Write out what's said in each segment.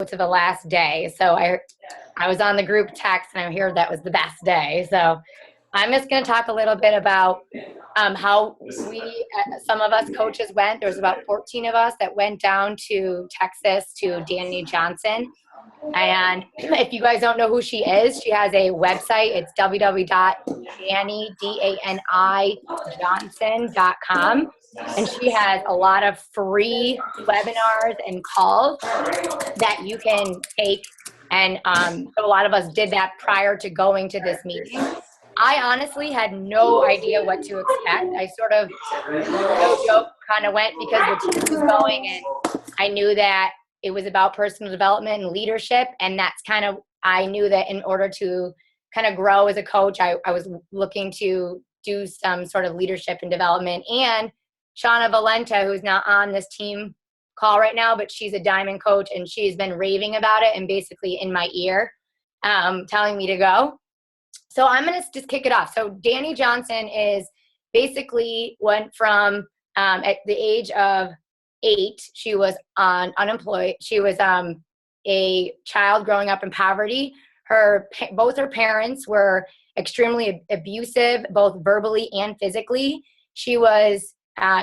to the last day. So I was on the group text and I heard that was the best day. So I'm just going to talk a little bit about how some of us coaches went. There was about 14 of us that went down to Texas to Dani Johnson. And if you guys don't know who she is, she has a website. It's www.danijohnson.com. And she has a lot of free webinars and calls that you can take. And so a lot of us did that prior to going to this meeting. I honestly had no idea what to expect. I sort of, no joke, kind of went because the team was going, and I knew that it was about personal development and leadership. And that's kind of, I knew that in order to kind of grow as a coach, I was looking to do some sort of leadership and development. And Shauna Valenta, who's not on this team call right now, but she's a diamond coach, and she's been raving about it and basically in my ear telling me to go. So I'm going to just kick it off. So Dani Johnson is basically went from at the age of 8, she was unemployed. She was a child growing up in poverty. Both her parents were extremely abusive, both verbally and physically. She was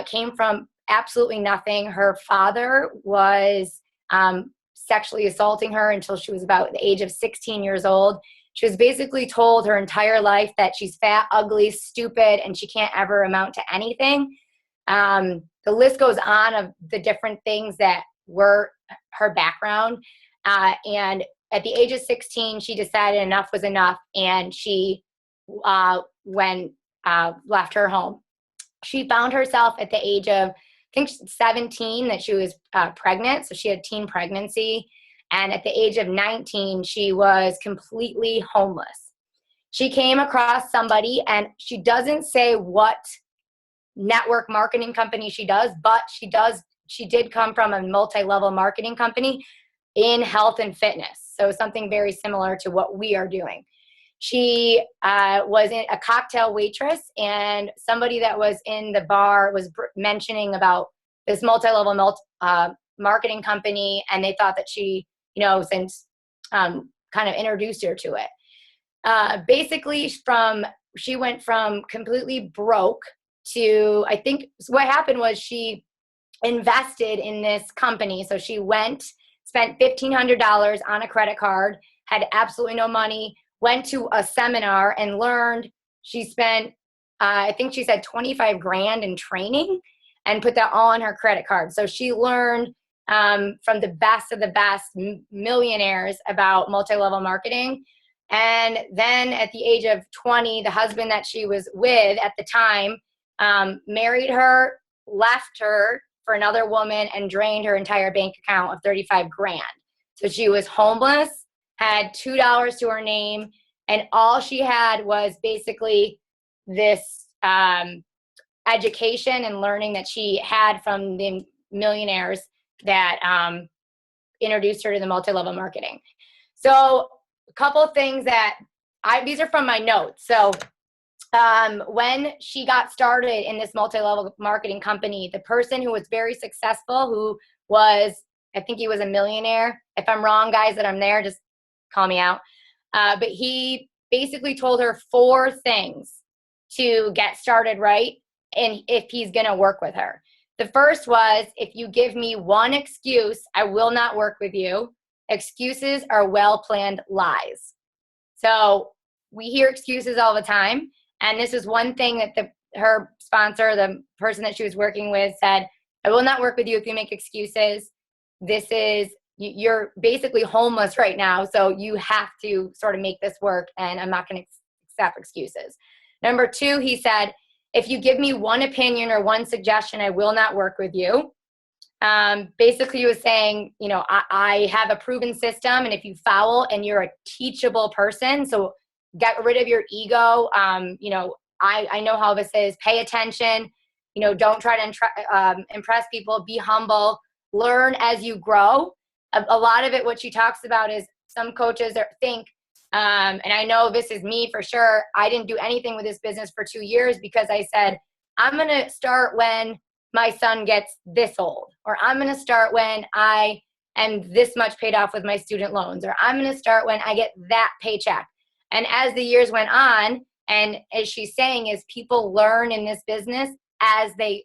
came from absolutely nothing. Her father was sexually assaulting her until she was about the age of 16 years old. She was basically told her entire life that she's fat, ugly, stupid, and she can't ever amount to anything. The list goes on of the different things that were her background. And at the age of 16, she decided enough was enough, and she left her home. She found herself at the age of, I think, 17, that she was pregnant. So she had teen pregnancy. And at the age of 19, she was completely homeless. She came across somebody, and she doesn't say what network marketing company she does, but she did come from a multi-level marketing company in health and fitness. So something very similar to what we are doing. She was a cocktail waitress, and somebody that was in the bar was mentioning about this multi-level marketing company, and they thought that she, since kind of introduced her to it. Basically, she went from completely broke to, I think what happened was she invested in this company. So she spent $1,500 on a credit card, had absolutely no money, went to a seminar and learned. She spent, I think she said 25 grand in training, and put that all on her credit card. So she learned from the best of the best millionaires about multi-level marketing. And then at the age of 20, the husband that she was with at the time married her, left her for another woman, and drained her entire bank account of 35 grand. So she was homeless, had $2 to her name, and all she had was basically this education and learning that she had from the millionaires that introduced her to the multi-level marketing. So a couple of things that these are from my notes. So when she got started in this multi-level marketing company, the person who was very successful, who was, I think he was a millionaire. If I'm wrong, guys, that I'm there, just call me out. But he basically told her 4 things to get started right, and if he's going to work with her. The first was, if you give me one excuse, I will not work with you. Excuses are well-planned lies. So we hear excuses all the time. And this is one thing that her sponsor, the person that she was working with, said, I will not work with you if you make excuses. You're basically homeless right now, so you have to sort of make this work, and I'm not going to accept excuses. Number 2, he said, if you give me one opinion or one suggestion, I will not work with you. Basically, he was saying, I have a proven system, and if you foul, and you're a teachable person, so get rid of your ego. I know how this is. Pay attention. Don't try to impress people. Be humble. Learn as you grow. A lot of it, what she talks about, is some coaches think, and I know this is me for sure, I didn't do anything with this business for 2 years because I said, I'm going to start when my son gets this old, or I'm going to start when I and this much paid off with my student loans, or I'm going to start when I get that paycheck. And as the years went on, and as she's saying, is people learn in this business as they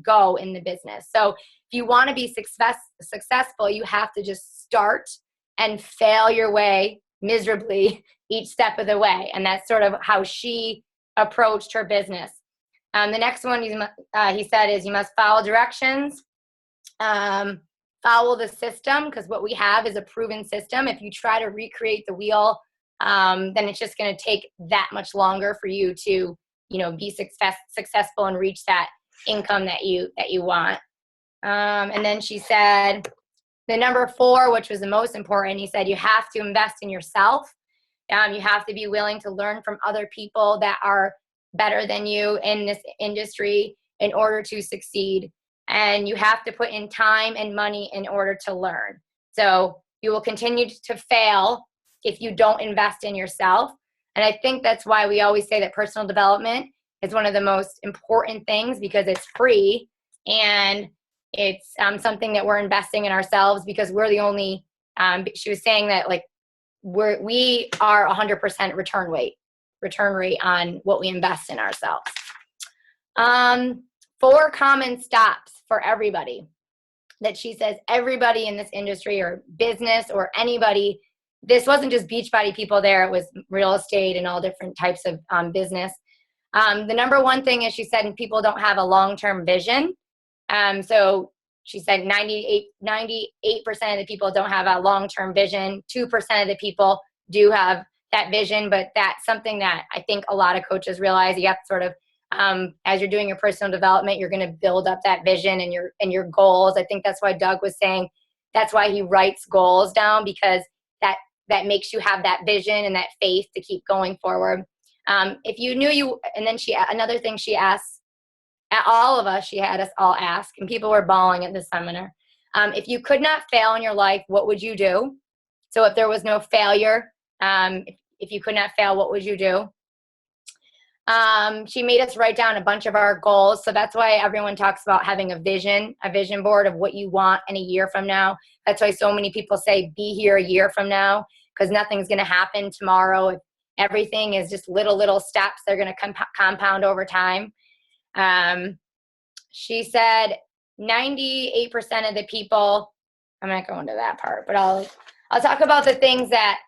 go in the business. So if you want to be successful, you have to just start and fail your way miserably each step of the way. And that's sort of how she approached her business. The next one he said is you must follow directions, follow the system, because what we have is a proven system. If you try to recreate the wheel, then it's just going to take that much longer for you to, be successful and reach that income that you want. And then she said the number 4, which was the most important, he said you have to invest in yourself. You have to be willing to learn from other people that are better than you in this industry in order to succeed. And you have to put in time and money in order to learn. So you will continue to fail if you don't invest in yourself. And I think that's why we always say that personal development is one of the most important things, because it's free and it's something that we're investing in ourselves, because we're the only, she was saying that like we are 100% return rate on what we invest in ourselves. 4 common stops for everybody that she says everybody in this industry or business or anybody, this wasn't just Beachbody people there, it was real estate and all different types of business. The number 1 thing is, she said, people don't have a long-term vision. So she said 98% of the people don't have a long-term vision. 2% of the people do have that vision, but that's something that I think a lot of coaches realize. You have to sort of, as you're doing your personal development, you're going to build up that vision and your goals. I think that's why Doug was saying that's why he writes goals down, because that makes you have that vision and that faith to keep going forward. If you knew and then another thing she asked at all of us, she had us all ask, and people were bawling at this seminar. If you could not fail in your life, what would you do? So if there was no failure, if you could not fail, what would you do? She made us write down a bunch of our goals. So that's why everyone talks about having a vision board of what you want in a year from now. That's why so many people say, be here a year from now, because nothing's going to happen tomorrow. Everything is just little steps. They're going to compound over time. She said 98% of the people, I'm not going to that part, but I'll talk about the things that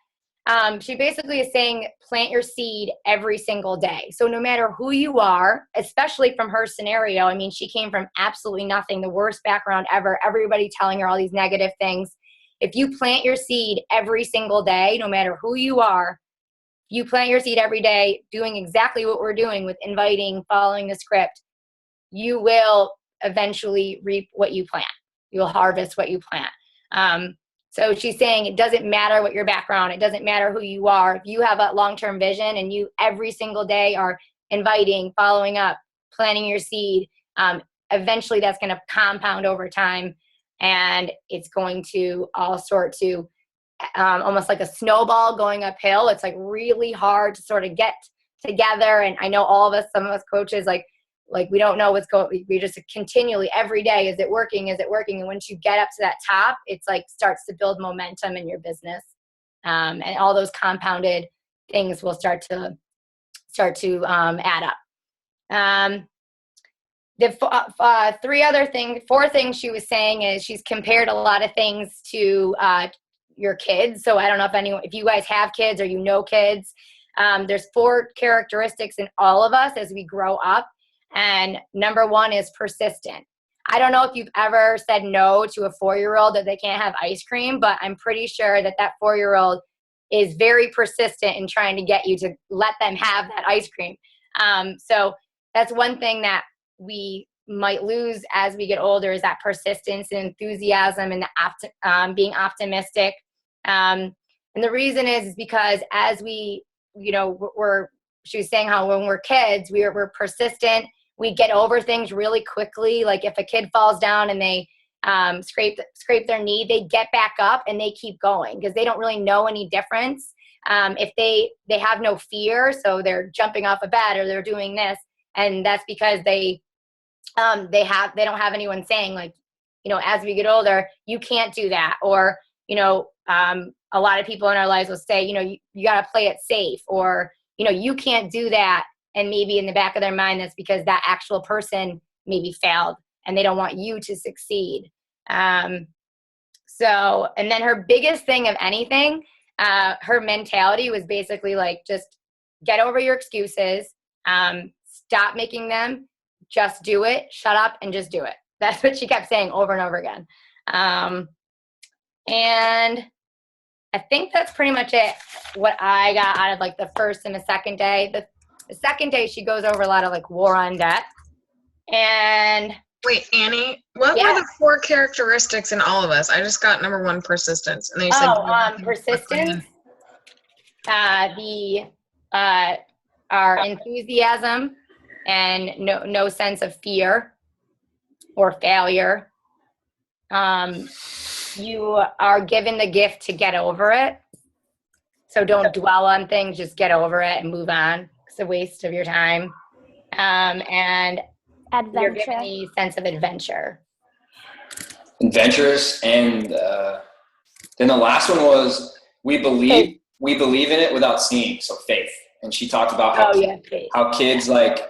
she basically is saying, plant your seed every single day. So no matter who you are, especially from her scenario, I mean, she came from absolutely nothing, the worst background ever, everybody telling her all these negative things. If you plant your seed every single day, no matter who you are, you plant your seed every day, doing exactly what we're doing with inviting, following the script, you will eventually reap what you plant. You'll harvest what you plant. So she's saying it doesn't matter what your background, it doesn't matter who you are. If you have a long-term vision and you every single day are inviting, following up, planting your seed, eventually that's going to compound over time, and it's going to all sort to almost like a snowball going uphill. It's like really hard to sort of get together. And I know all of us, some of us coaches, like we don't know what's going, we just continually every day, is it working? Is it working? And once you get up to that top, it's like starts to build momentum in your business. And all those compounded things will start to add up. The 4 things she was saying is she's compared a lot of things to your kids. So I don't know if you guys have kids or you know kids. There's 4 characteristics in all of us as we grow up. And number 1 is persistent. I don't know if you've ever said no to a 4-year-old that they can't have ice cream, but I'm pretty sure that 4-year-old is very persistent in trying to get you to let them have that ice cream. So that's one thing that we might lose as we get older, is that persistence and enthusiasm and being optimistic. And the reason is because as we, she was saying how when we're kids, we're persistent. We get over things really quickly. Like if a kid falls down and they scrape their knee, they get back up and they keep going because they don't really know any difference. If they have no fear, so they're jumping off a bed or they're doing this, and that's because they don't have anyone saying like, as we get older, you can't do that. Or, a lot of people in our lives will say, you got to play it safe, or, you can't do that. And maybe in the back of their mind, that's because that actual person maybe failed and they don't want you to succeed. And then her biggest thing of anything, her mentality was basically like, just get over your excuses, stop making them, just do it, shut up and just do it. That's what she kept saying over and over again. And I think that's pretty much it, what I got out of like the first and the second day. The second day, she goes over a lot of like war on debt. And wait, Annie, what were the 4 characteristics in all of us? I just got number 1, persistence. And then you said persistence, our enthusiasm, and no sense of fear or failure. You are given the gift to get over it. So don't dwell on things, just get over it and move on. It's a waste of your time. And adventure. You're given the sense of adventure. Adventurous. And then the last one was we believe in it without seeing. So faith. And she talked about how kids, like,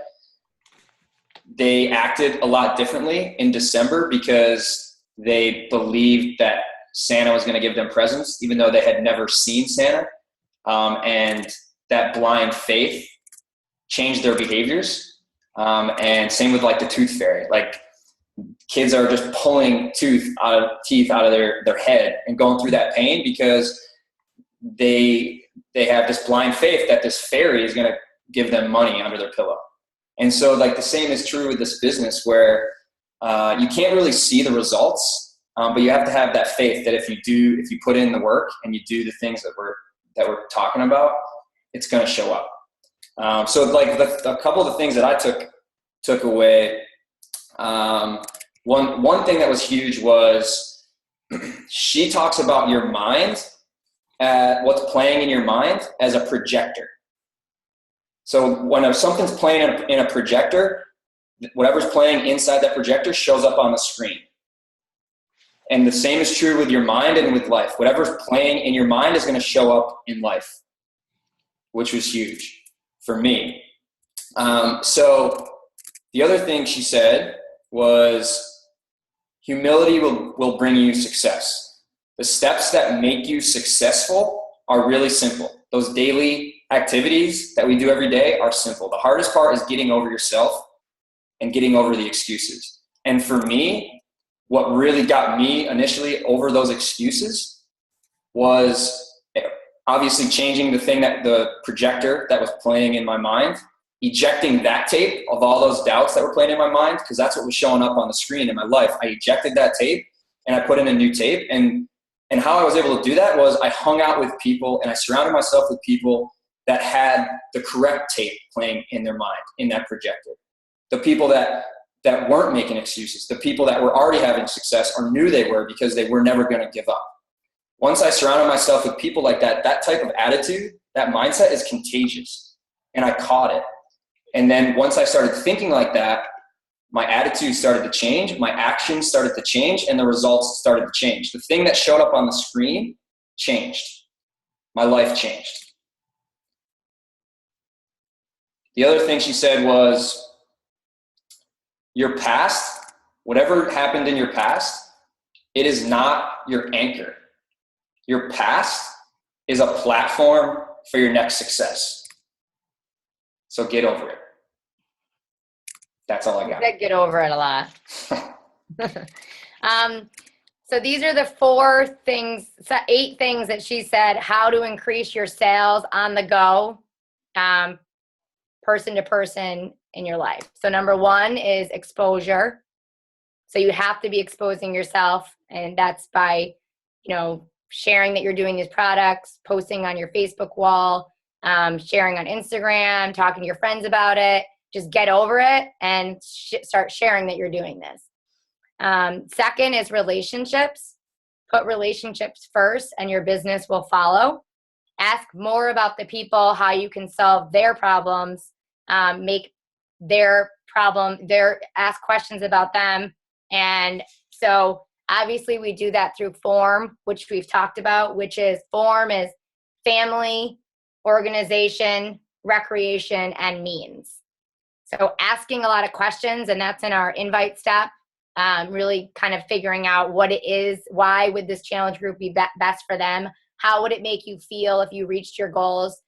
they acted a lot differently in December because they believed that Santa was going to give them presents, even though they had never seen Santa. And that blind faith changed their behaviors. And same with like the tooth fairy. Like, kids are just pulling teeth out of their head and going through that pain because they have this blind faith that this fairy is going to give them money under their pillow. And so, like, the same is true with this business, where you can't really see the results, but you have to have that faith that if you put in the work and you do the things that we're talking about, it's going to show up. So like a couple of the things that I took away, one thing that was huge was she talks about your mind, what's playing in your mind, as a projector. So when something's playing in a projector, whatever's playing inside that projector shows up on the screen. And the same is true with your mind and with life. Whatever's playing in your mind is going to show up in life, which was huge for me. So the other thing she said was humility will bring you success. The steps that make you successful are really simple. Those daily activities that we do every day are simple. The hardest part is getting over yourself and getting over the excuses. And for me, what really got me initially over those excuses was obviously changing the projector that was playing in my mind, ejecting that tape of all those doubts that were playing in my mind, because that's what was showing up on the screen in my life. I ejected that tape and I put in a new tape. And how I was able to do that was I hung out with people and I surrounded myself with people that had the correct tape playing in their mind in that projector. The people that weren't making excuses, the people that were already having success or knew they were because they were never going to give up. Once I surrounded myself with people like that, that type of attitude, that mindset is contagious. And I caught it. And then once I started thinking like that, my attitude started to change, my actions started to change, and the results started to change. The thing that showed up on the screen changed. My life changed. The other thing she said was, your past, whatever happened in your past, it is not your anchor. Your past is a platform for your next success. So get over it. That's all I got. I get over it a lot. So these are the 8 things that she said, how to increase your sales on the go, person to person in your life. So number 1 is exposure. So you have to be exposing yourself, and that's by, sharing that you're doing these products, posting on your Facebook wall, sharing on Instagram, talking to your friends about it. Just get over it and start sharing that you're doing this. Second is relationships. Put relationships first and your business will follow. Ask more about the people, how you can solve their problems, make their problem, ask questions about them, and So obviously we do that through form, which we've talked about, which is form is family, organization, recreation, and means. So asking a lot of questions, and that's in our invite step, really kind of figuring out what it is, why would this challenge group be best for them? How would it make you feel if you reached your goals?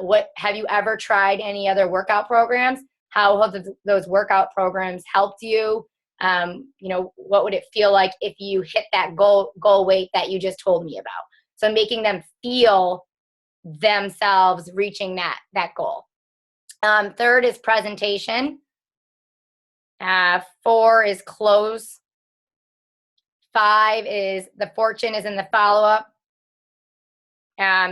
What have you ever tried any other workout programs? How have those workout programs helped you? What would it feel like if you hit that goal weight that you just told me about? So making them feel themselves reaching that goal. Third is presentation. 4 is close. 5 is the fortune is in the follow-up.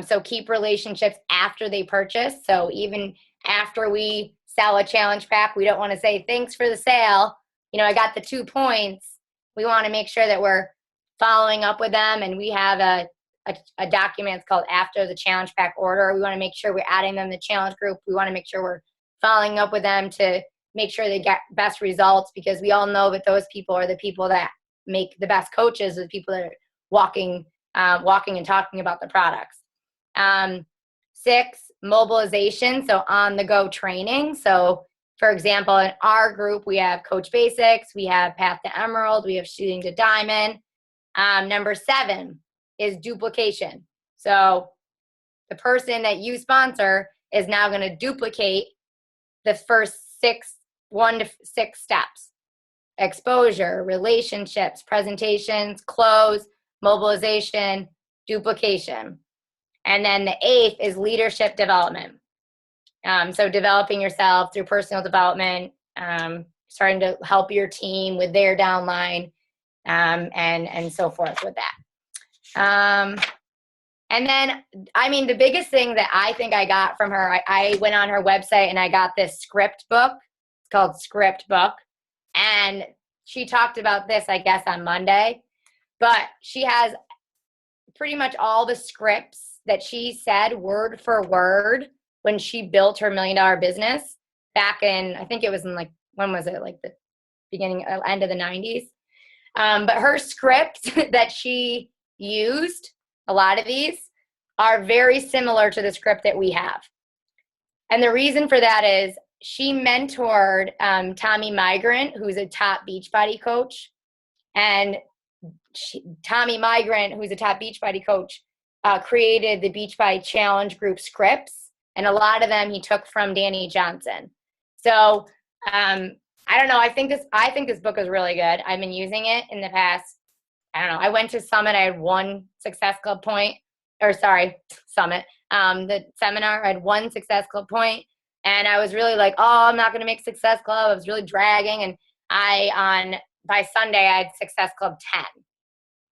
So keep relationships after they purchase. So even after we sell a challenge pack, we don't want to say thanks for the sale. I got the 2 points. We want to make sure that we're following up with them, and we have a document called after the challenge pack order. We want to make sure we're adding them to the challenge group. We want to make sure we're following up with them to make sure they get best results, because we all know that those people are the people that make the best coaches, the people that are walking and talking about the products. 6, mobilization, so on-the-go training. So, for example, in our group, we have Coach Basics, we have Path to Emerald, we have Shooting to Diamond. Number 7 is duplication. So the person that you sponsor is now going to duplicate the first 1 to 6 steps: exposure, relationships, presentations, close, mobilization, duplication. And then the 8th is leadership development. So developing yourself through personal development, starting to help your team with their downline, and so forth with that. And then, the biggest thing that I think I got from her, I went on her website and I got this script book. It's called Script Book. And she talked about this, I guess, on Monday. But she has pretty much all the scripts that she said word for word when she built her $1 million business back in, I think it was in when was it? Like the end of the 90s. But her script that she used, a lot of these are very similar to the script that we have. And the reason for that is she mentored Tommy Migrant, who's a top Beachbody coach. And Tommy Migrant, who's a top Beachbody coach, created the Beachbody Challenge Group scripts. And a lot of them he took from Dani Johnson. So I don't know. I think this book is really good. I've been using it in the past. I don't know. I went to Summit. I had 1 Success Club point. Summit. The seminar, I had 1 Success Club point. And I was really like, oh, I'm not going to make Success Club. I was really dragging. And by Sunday, I had Success Club 10.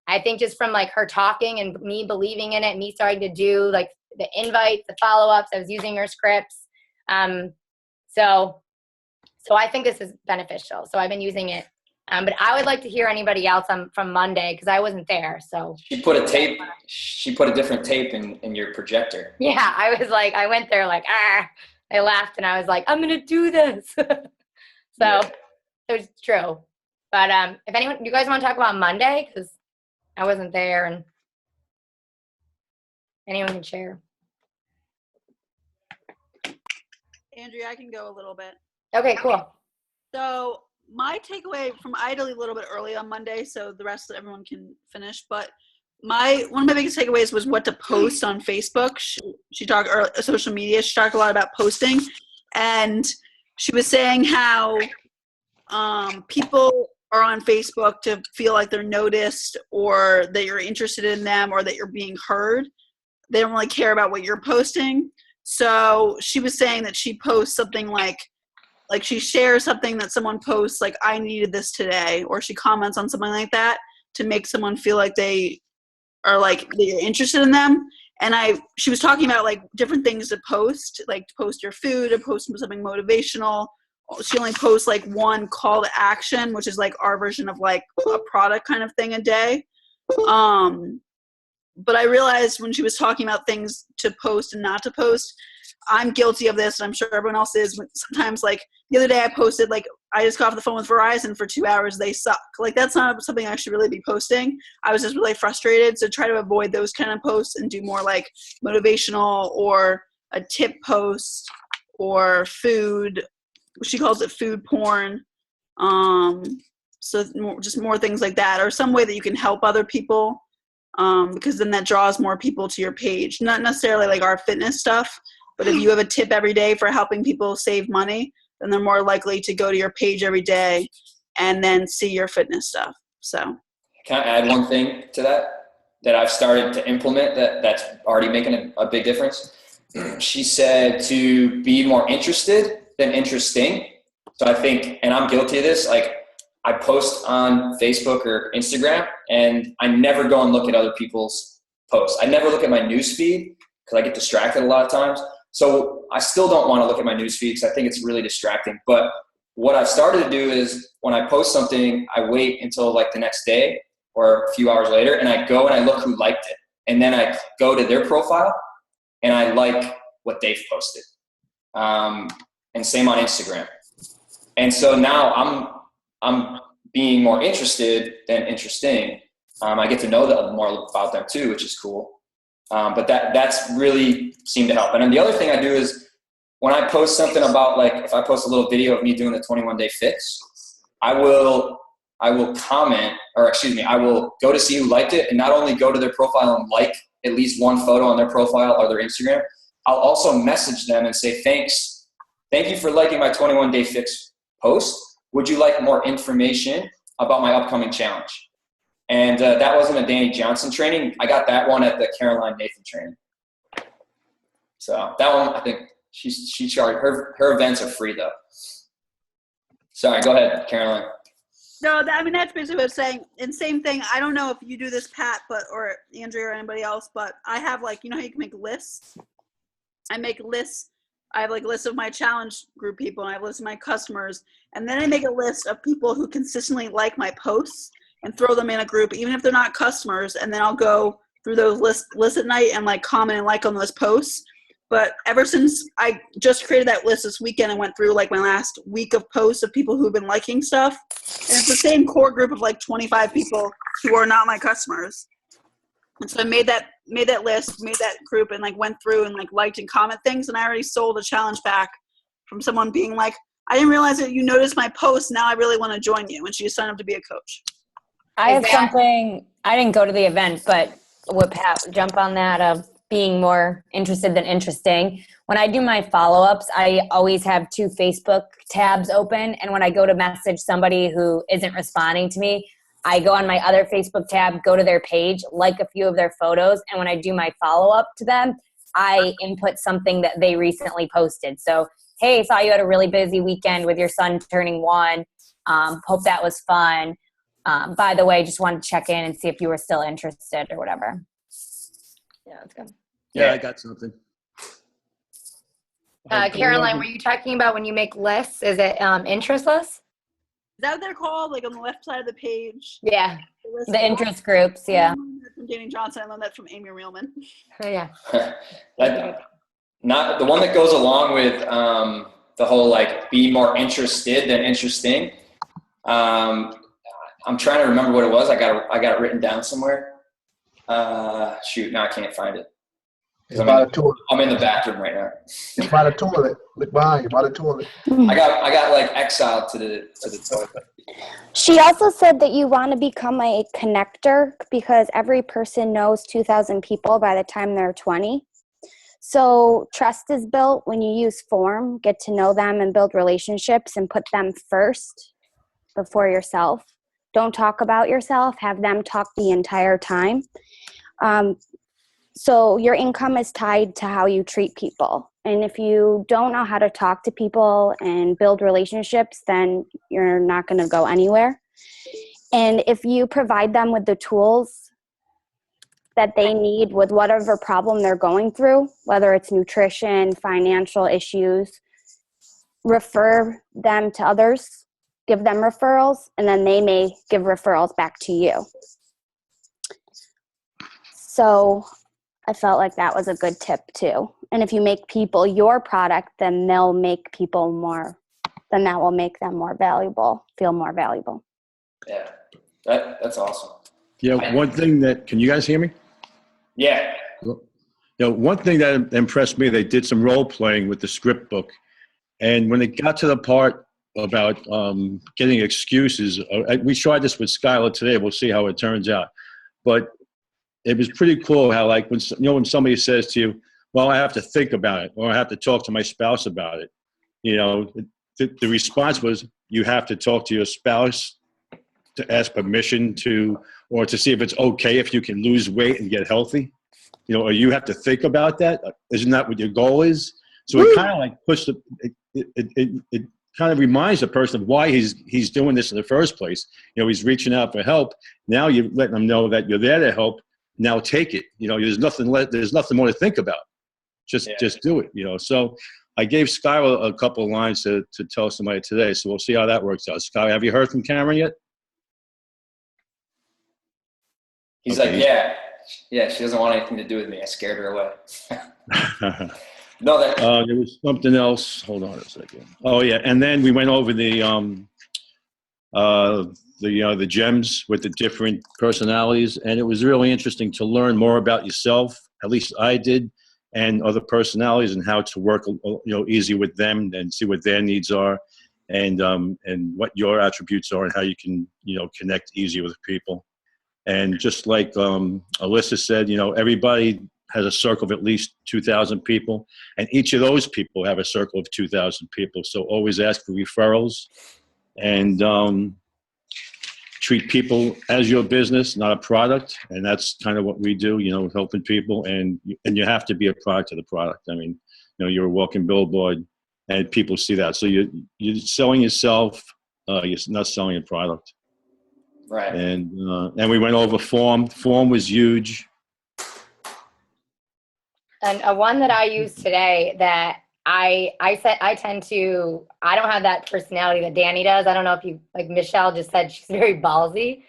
I think just from her talking and me believing in it, me starting to do the invites, the follow-ups, I was using her scripts. So I think this is beneficial. So I've been using it. But I would like to hear anybody else from Monday, because I wasn't there. So she put a different tape in your projector. Yeah, I went there I laughed and I was like, I'm going to do this. So it was true. But if you guys want to talk about Monday, because I wasn't there, and anyone can share. Andrea, I can go a little bit. Okay, cool. So my takeaway from I had to leave a little bit early on Monday, so the rest of everyone can finish. But one of my biggest takeaways was what to post on Facebook. She talked social media. She talked a lot about posting, and she was saying how people are on Facebook to feel like they're noticed, or that you're interested in them, or that you're being heard. They don't really care about what you're posting. So she was saying that she posts something like she shares something that someone posts, like, I needed this today, or she comments on something like that to make someone feel like they are that you're interested in them. And she was talking about different things to post, to post your food, or post something motivational. She only posts 1 call to action, which is our version of a product kind of thing a day. But I realized when she was talking about things to post and not to post, I'm guilty of this, and I'm sure everyone else is. Sometimes, the other day I posted I just got off the phone with Verizon for 2 hours. They suck. Like, that's not something I should really be posting. I was just really frustrated. So try to avoid those kind of posts and do more like motivational or a tip post or food. She calls it food porn. So just more things like that, or some way that you can help other people, because then that draws more people to your page. Not necessarily like our fitness stuff, but if you have a tip every day for helping people save money, then they're more likely to go to your page every day and then see your fitness stuff. So can I add one thing to that I've started to implement that's already making a big difference? She said to be more interested than interesting. So I think, and I'm guilty of this, like I post on Facebook or Instagram and I never go and look at other people's posts. I never look at my news feed because I get distracted a lot of times. So I still don't want to look at my news feed because I think it's really distracting. But what I've started to do is when I post something, I wait until like the next day or a few hours later and I go and I look who liked it. And then I go to their profile and I like what they've posted. And same on Instagram. And so now I'm being more interested than interesting. I get to know more about them too, which is cool. But that's really seemed to help. And then the other thing I do is when I post something about, like, if I post a little video of me doing the 21-day fix, I will comment, or excuse me, I will go to see who liked it and not only go to their profile and like at least one photo on their profile or their Instagram, I'll also message them and say, thanks. Thank you for liking my 21-day fix post. Would you like more information about my upcoming challenge? And that wasn't a Dani Johnson training. I got that one at the Caroline Nathan training. So that one, I think she charged, her events are free though. Sorry, go ahead, Caroline. no, that's basically what I'm saying. And same thing. I don't know if you do this, Pat, or Andrea or anybody else, but I have, like, you know how you can make lists? I make lists. I have like a list of my challenge group people, and I have a list of my customers. And then I make a list of people who consistently like my posts and throw them in a group, even if they're not customers. And then I'll go through those lists at night and like comment and like on those posts. But ever since I just created that list this weekend, I went through like my last week of posts of people who've been liking stuff. And it's the same core group of like 25 people who are not my customers. And so I made that list, made that group, and like went through and like liked and comment things. And I already sold a challenge back from someone being like, I didn't realize that you noticed my post. Now I really want to join you. And she just signed up to be a coach. I have something, I didn't go to the event, but would Pat jump on that of being more interested than interesting. When I do my follow-ups, I always have 2 Facebook tabs open. And when I go to message somebody who isn't responding to me, I go on my other Facebook tab, go to their page, like a few of their photos. And when I do my follow-up to them, I input something that they recently posted. So, hey, saw you had a really busy weekend with your son turning 1. Hope that was fun. By the way, just wanted to check in and see if you were still interested or whatever. Yeah, that's good. Yeah, I got something. Caroline, were you talking about when you make lists? Is it interest lists? Is that what they're called? Like on the left side of the page? Yeah, the interest groups, yeah. I learned that from Dani Johnson. I learned that from Amy Reelman. Oh, yeah. Not the one that goes along with the whole like be more interested than interesting. I'm trying to remember what it was. I got it written down somewhere. Shoot, now I can't find it. It's by the toilet. I'm in the bathroom right now. It's by the toilet. Look behind you, by the toilet. I got like exiled to the toilet. She also said that you want to become a connector because every person knows 2,000 people by the time they're 20. So trust is built when you use form, get to know them and build relationships and put them first before yourself. Don't talk about yourself. Have them talk the entire time. So your income is tied to how you treat people. And if you don't know how to talk to people and build relationships, then you're not going to go anywhere. And if you provide them with the tools that they need with whatever problem they're going through, whether it's nutrition, financial issues, refer them to others, give them referrals, and then they may give referrals back to you. So I felt like that was a good tip too. And if you make people your product, then they'll make people more then that will make them more valuable, feel more valuable. Yeah, that's awesome. Yeah, one thing that, can you guys hear me? Yeah. One thing that impressed me, they did some role playing with the script book. And when it got to the part about getting excuses, we tried this with Skylar today. We'll see how it turns out. But it was pretty cool how, like, when somebody says to you, well, I have to think about it, or I have to talk to my spouse about it. The response was, you have to talk to your spouse to ask permission to, or to see if it's okay if you can lose weight and get healthy. Or you have to think about that. Isn't that what your goal is? So it kind of like puts it kind of reminds the person of why he's doing this in the first place. He's reaching out for help. Now you're letting them know that you're there to help. Now take it. There's nothing more to think about. Just do it. So I gave Skylar a couple of lines to tell somebody today. So we'll see how that works out. Skylar, have you heard from Cameron yet? He's okay. Like, yeah, she doesn't want anything to do with me. I scared her away. No, there was something else. Hold on a second. Oh yeah, and then we went over the gems with the different personalities, and it was really interesting to learn more about yourself. At least I did, and other personalities, and how to work easy with them and see what their needs are, and what your attributes are, and how you can connect easy with people. And just like Alyssa said, everybody has a circle of at least 2,000 people, and each of those people have a circle of 2,000 people. So always ask for referrals, and treat people as your business, not a product. And that's kind of what we do, helping people. And you have to be a product of the product. I mean, you're a walking billboard, and people see that. So you're selling yourself. You're not selling a product. Right. And we went over form. Form was huge. And one that I use today that I don't have that personality that Dani does. I don't know if you, like Michelle just said, she's very ballsy.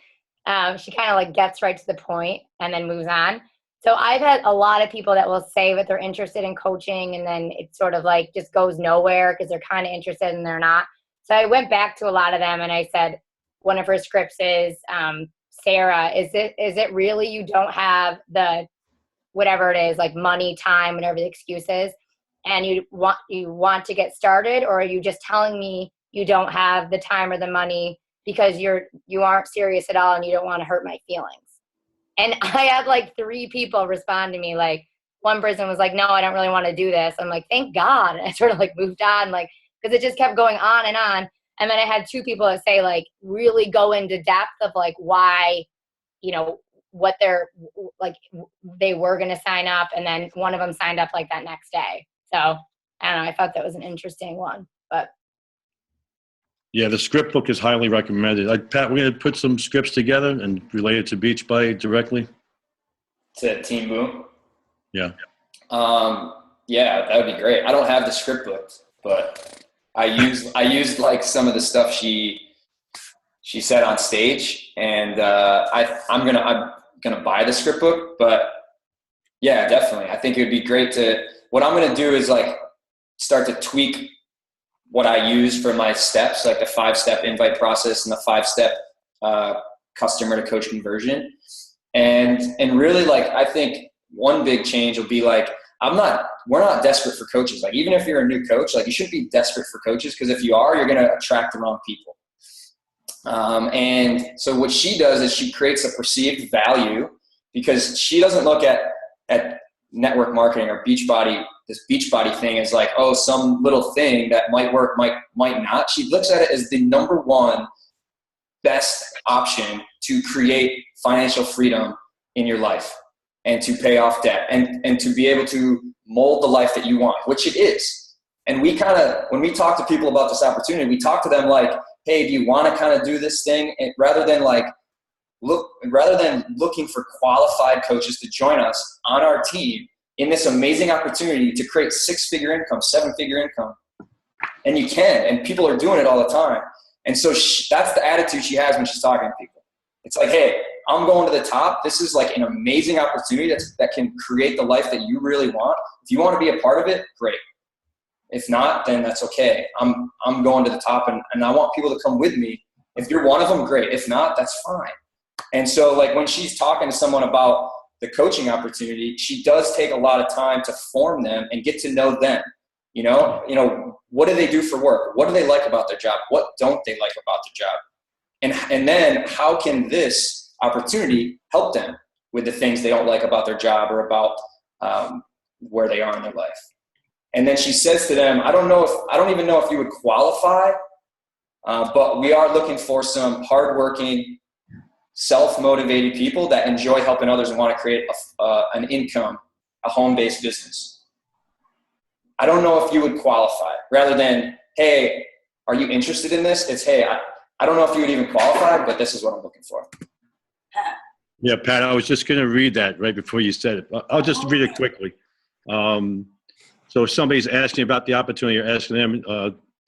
She kind of like gets right to the point and then moves on. So I've had a lot of people that will say that they're interested in coaching, and then it sort of like just goes nowhere because they're kind of interested and they're not. So I went back to a lot of them and I said, one of her scripts is, Sarah, is it really you don't have the whatever it is, like money, time, whatever the excuse is, and you want to get started, or are you just telling me you don't have the time or the money because you aren't serious at all and you don't want to hurt my feelings? And I had like 3 people respond to me. Like, one person was like, no, I don't really want to do this. I'm like, thank God. And I sort of like moved on, like, because it just kept going on and on. And then I had 2 people that say, like, really go into depth of like why, what they're like, they were going to sign up. And then one of them signed up like that next day. So I don't know. I thought that was an interesting one, but. Yeah, the script book is highly recommended. Pat, we're going to put some scripts together and relate it to Beachbody directly. To Team Boom? Yeah. Yeah, that would be great. I don't have the script book, but I used like some of the stuff she said on stage, and I'm gonna buy the script book. But yeah, definitely, I think it would be great to. What I'm gonna do is like start to tweak what I use for my steps, like the 5-step invite process and the 5-step customer to coach conversion, and really like I think one big change will be like we're not desperate for coaches. Like, even if you're a new coach, like, you shouldn't be desperate for coaches, because if you are, you're going to attract the wrong people. And so what she does is she creates a perceived value, because she doesn't look at network marketing or Beachbody, this Beachbody thing is like, oh, some little thing that might work, might not. She looks at it as the number one best option to create financial freedom in your life, and to pay off debt, and to be able to mold the life that you want, which it is. And we kind of, when we talk to people about this opportunity, we talk to them like, hey, do you want to kind of do this thing? And rather than looking for qualified coaches to join us on our team in this amazing opportunity to create 6-figure income, 7-figure income. And you can, and people are doing it all the time. And so that's the attitude she has when she's talking to people. It's like, hey, I'm going to the top. This is like an amazing opportunity that can create the life that you really want. If you want to be a part of it, great. If not, then that's okay. I'm going to the top, and I want people to come with me. If you're one of them, great. If not, that's fine. And so like when she's talking to someone about the coaching opportunity, she does take a lot of time to form them and get to know them. You know, what do they do for work? What do they like about their job? What don't they like about their job? And then how can this opportunity help them with the things they don't like about their job or about where they are in their life? And then she says to them, I don't even know if you would qualify, but we are looking for some hardworking, self-motivated people that enjoy helping others and want to create an income, a home-based business. I don't know if you would qualify. Rather than, hey, are you interested in this? It's, hey, I don't know if you would even qualify, but this is what I'm looking for. Yeah, Pat, I was just going to read that right before you said it. I'll just read it quickly. So if somebody's asking about the opportunity, you're asking them,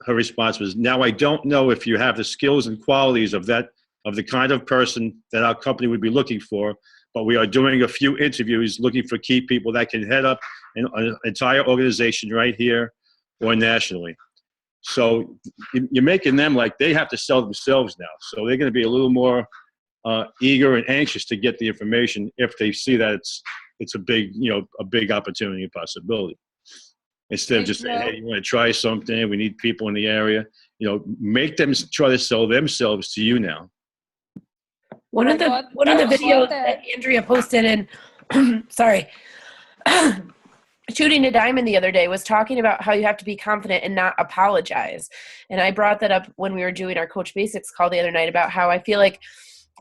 her response was, now I don't know if you have the skills and qualities of the kind of person that our company would be looking for, but we are doing a few interviews looking for key people that can head up an entire organization right here or nationally. So you're making them like they have to sell themselves now. So they're going to be a little more eager and anxious to get the information if they see that it's a big opportunity and possibility. Instead of just saying, hey, you want to try something? We need people in the area. Make them try to sell themselves to you now. One of the videos that Andrea posted in, sorry, Shooting a Diamond the other day was talking about how you have to be confident and not apologize. And I brought that up when we were doing our Coach Basics call the other night about how I feel like,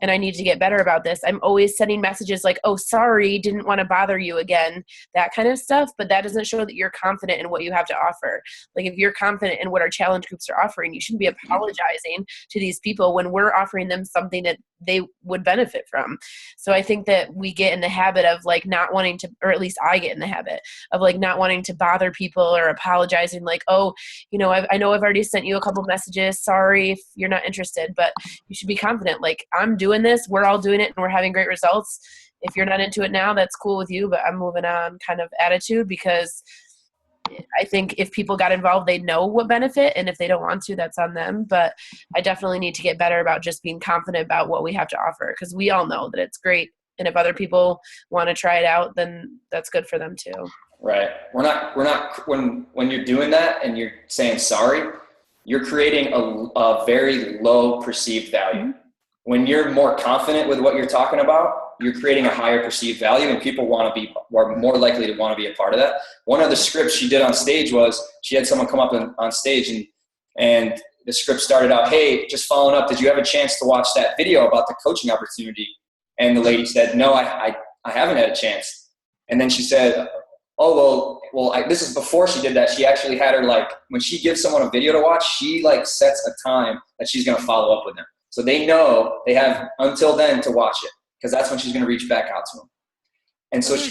and I need to get better about this, I'm always sending messages like, oh, sorry, didn't want to bother you again, that kind of stuff. But that doesn't show that you're confident in what you have to offer. Like if you're confident in what our challenge groups are offering, you shouldn't be apologizing to these people when we're offering them something that they would benefit from. So I think that we get in the habit of like not wanting to, or at least I get in the habit of like not wanting to bother people or apologizing like, oh, I know I've already sent you a couple messages. Sorry if you're not interested, but you should be confident. Like I'm doing this, we're all doing it, and we're having great results. If you're not into it now, that's cool with you, but I'm moving on kind of attitude, because I think if people got involved, they know what benefit, and if they don't want to, that's on them. But I definitely need to get better about just being confident about what we have to offer, because we all know that it's great. And if other people want to try it out, then that's good for them too. Right. We're not, when you're doing that and you're saying sorry, you're creating a very low perceived value. Mm-hmm. When you're more confident with what you're talking about, you're creating a higher perceived value, and people are more likely to want to be a part of that. One of the scripts she did on stage was she had someone come up on stage and the script started out, hey, just following up, did you have a chance to watch that video about the coaching opportunity? And the lady said, no, I haven't had a chance. And then she said, oh, well, this is before she did that. She actually had her, like, when she gives someone a video to watch, she like sets a time that she's going to follow up with them. So they know they have until then to watch it, because that's when she's going to reach back out to them. And so she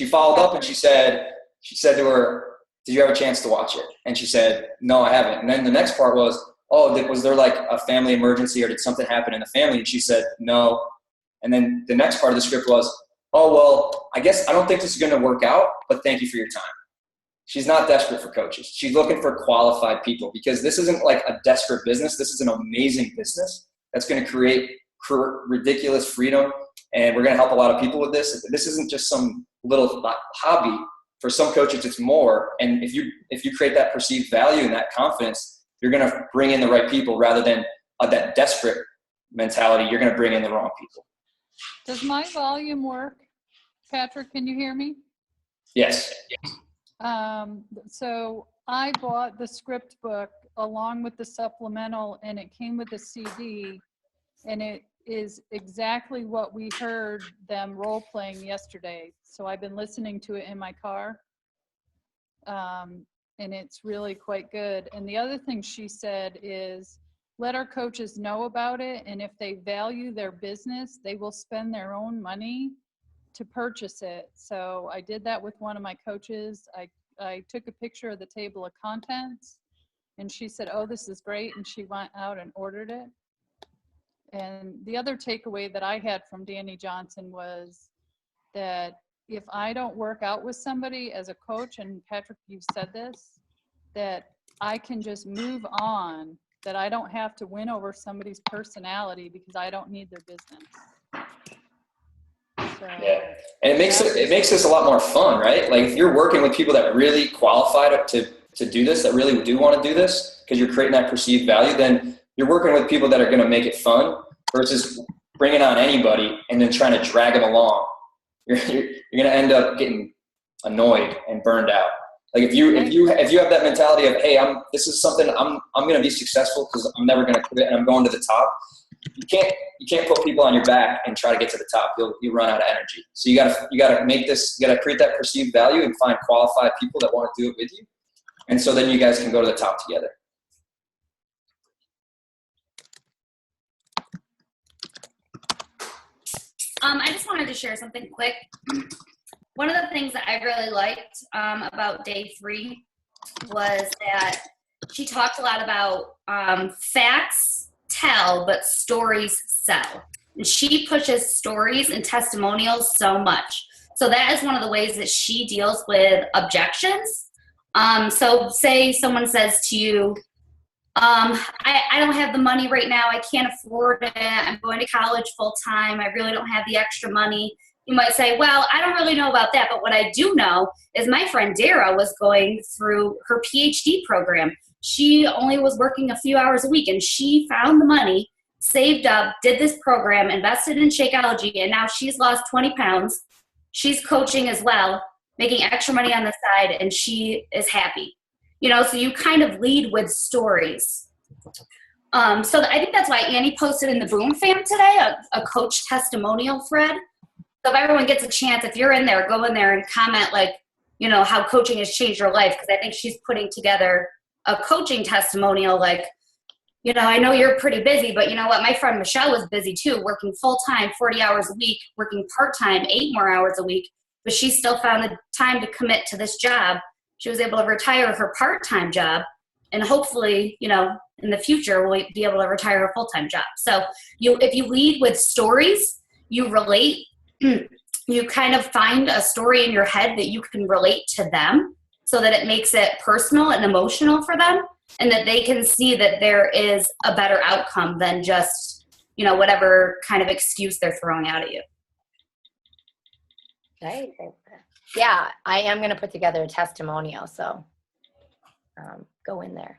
followed up and she said to her, did you have a chance to watch it? And she said, no, I haven't. And then the next part was, oh, was there like a family emergency or did something happen in the family? And she said, no. And then the next part of the script was, oh, well, I guess I don't think this is going to work out, but thank you for your time. She's not desperate for coaches. She's looking for qualified people, because this isn't like a desperate business. This is an amazing business that's going to create ridiculous freedom, and we're going to help a lot of people with this. This isn't just some little hobby. For some coaches, it's more. And if you create that perceived value and that confidence, you're going to bring in the right people rather than that desperate mentality. You're going to bring in the wrong people. Does my volume work? Patrick, can you hear me? Yes. So I bought the script book along with the supplemental, and it came with a CD, and it is exactly what we heard them role playing yesterday. So I've been listening to it in my car, and it's really quite good. And the other thing she said is, let our coaches know about it, and if they value their business, they will spend their own money to purchase it. So I did that with one of my coaches. I took a picture of the table of contents, and she said, oh, this is great, and she went out and ordered it. And the other takeaway that I had from Dani Johnson was that if I don't work out with somebody as a coach, and Patrick, you've said this, that I can just move on, that I don't have to win over somebody's personality because I don't need their business. So, Yeah, and it makes this a lot more fun, right? Like if you're working with people that really qualify to do this, that really do want to do this, because you're creating that perceived value, then you're working with people that are going to make it fun versus bringing on anybody and then trying to drag them along. You're going to end up getting annoyed and burned out. Like if you have that mentality of, hey, this is something I'm going to be successful because I'm never going to quit and I'm going to the top. You can't put people on your back and try to get to the top. You'll run out of energy. So you gotta make this. You gotta create that perceived value and find qualified people that want to do it with you, and so then you guys can go to the top together. I just wanted to share something quick. One of the things that I really liked about day 3 was that she talked a lot about facts tell, but stories sell. And she pushes stories and testimonials so much. So that is one of the ways that she deals with objections. So say someone says to you, I don't have the money right now. I can't afford it. I'm going to college full time. I really don't have the extra money. You might say, well, I don't really know about that. But what I do know is my friend Dara was going through her PhD program. She only was working a few hours a week, and she found the money, saved up, did this program, invested in Shakeology, and now she's lost 20 pounds. She's coaching as well, making extra money on the side, and she is happy. So you kind of lead with stories. So I think that's why Annie posted in the Boom Fam today a coach testimonial thread. So if everyone gets a chance, if you're in there, go in there and comment how coaching has changed your life, because I think she's putting together a coaching testimonial I know you're pretty busy, but you know what? My friend Michelle was busy too, working full-time, 40 hours a week, working part-time, 8 more hours a week, but she still found the time to commit to this job. She was able to retire her part-time job, and hopefully, in the future, we'll be able to retire her full-time job. So if you lead with stories, you relate, you kind of find a story in your head that you can relate to them, so that it makes it personal and emotional for them, and that they can see that there is a better outcome than just, whatever kind of excuse they're throwing out at you. Right. Yeah, I am going to put together a testimonial, so go in there.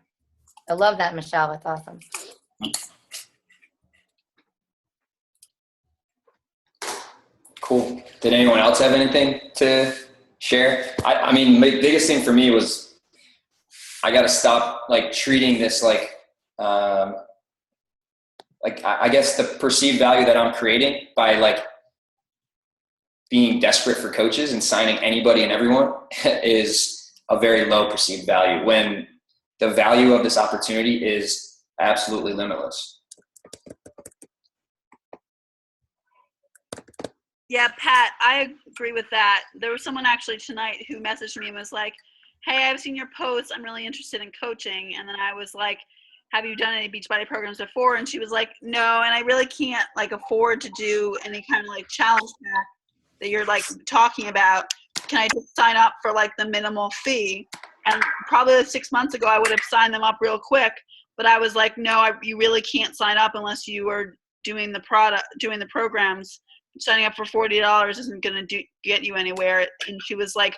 I love that, Michelle. That's awesome. Cool. Did anyone else have anything to share? I mean, the biggest thing for me was I got to stop treating this I guess the perceived value that I'm creating by being desperate for coaches and signing anybody and everyone is a very low perceived value, when the value of this opportunity is absolutely limitless. Yeah, Pat, I agree with that. There was someone actually tonight who messaged me and was like, hey, I've seen your posts. I'm really interested in coaching. And then I was like, have you done any Beachbody programs before? And she was like, no, and I really can't afford to do any kind of challenge pack that you're talking about. Can I just sign up for the minimal fee? And probably 6 months ago, I would have signed them up real quick. But I was like, no, you really can't sign up unless you are doing the programs. Signing up for $40 isn't going to get you anywhere. And she was like,